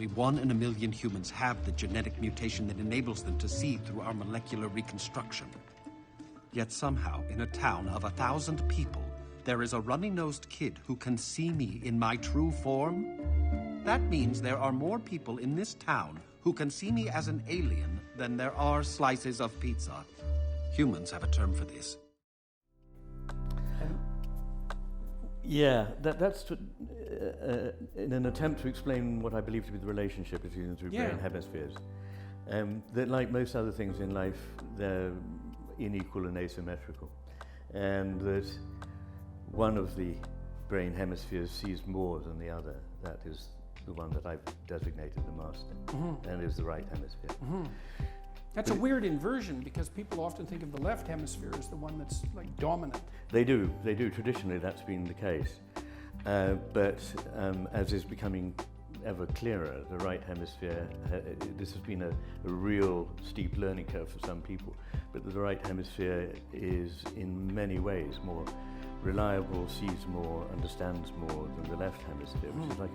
only 1 in a million humans have the genetic mutation that enables them to see through our molecular reconstruction. Yet somehow, in a town of 1,000 people, there is a runny-nosed kid who can see me in my true form? That means there are more people in this town who can see me as an alien than there are slices of pizza. Humans have a term for this. Yeah, that's in an attempt to explain what I believe to be the relationship between the two brain hemispheres. That, like most other things in life, they're unequal and asymmetrical, and that one of the brain hemispheres sees more than the other. That is the one that I've designated the master, and is the right hemisphere. That's a weird inversion, because people often think of the left hemisphere as the one that's like dominant. They do. Traditionally, that's been the case. But as is becoming ever clearer, the right hemisphere, this has been a real steep learning curve for some people, but the right hemisphere is in many ways more reliable, sees more, understands more than the left hemisphere, which is like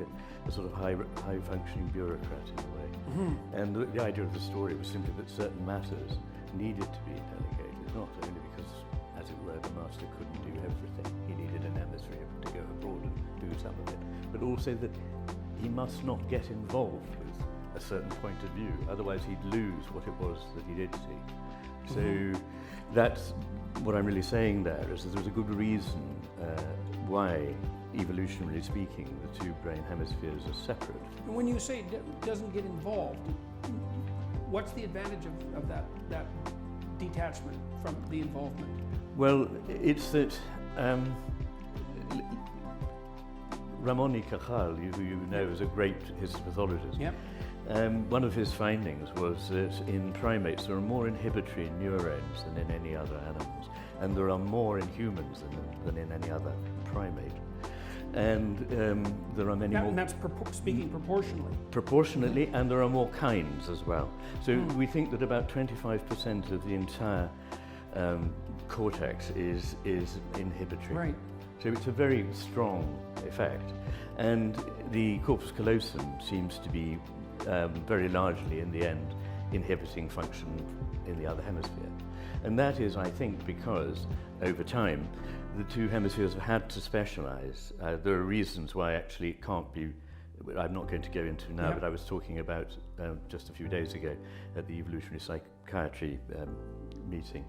a sort of high-functioning bureaucrat in a way. And the idea of the story was simply that certain matters needed to be delegated, not only because, as it were, the master couldn't do everything. He needed an emissary to go abroad and do some of it, but also that he must not get involved with a certain point of view, otherwise he'd lose what it was that he did see. So that's what I'm really saying there, is that there's a good reason why, evolutionarily speaking, the two brain hemispheres are separate. And when you say it doesn't get involved, what's the advantage of that detachment from the involvement? Well, it's that Ramon y Cajal, who you know is a great histopathologist, one of his findings was that in primates there are more inhibitory neurons than in any other animals, and there are more in humans than in any other primate. And there are many more. And that's speaking proportionally. Proportionately, and there are more kinds as well. So we think that about 25% of the entire cortex is inhibitory. Right. So it's a very strong effect. And the corpus callosum seems to be very largely, in the end, inhibiting function in the other hemisphere. And that is, I think, because over time the two hemispheres have had to specialize. There are reasons why actually it can't be, I'm not going to go into now, but I was talking about just a few days ago at the evolutionary psychiatry meeting.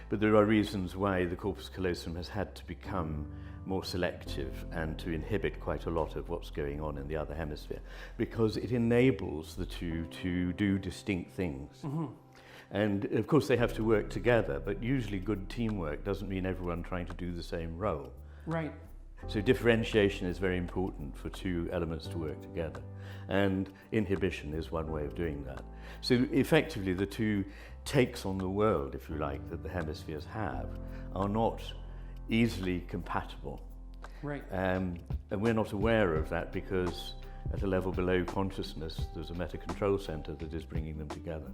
But there are reasons why the corpus callosum has had to become more selective and to inhibit quite a lot of what's going on in the other hemisphere, because it enables the two to do distinct things. And of course they have to work together, but usually good teamwork doesn't mean everyone trying to do the same role. Right. So differentiation is very important for two elements to work together, and inhibition is one way of doing that. So effectively the two takes on the world, if you like, that the hemispheres have are not easily compatible. Right. And we're not aware of that because at a level below consciousness there's a meta-control center that is bringing them together.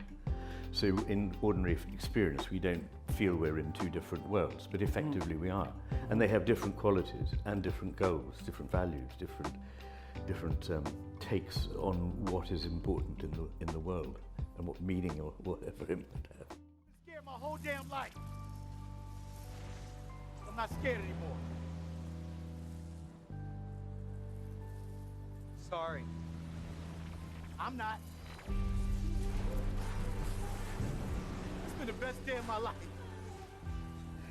So in ordinary experience we don't feel we're in two different worlds, but effectively we are. And they have different qualities and different goals, different values, different takes on what is important in the world and what meaning or whatever it might have. I'm scared my whole damn life. I'm not scared anymore. Sorry. I'm not. It's been the best day of my life.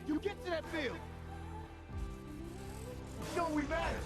You get to that field. Show we matter.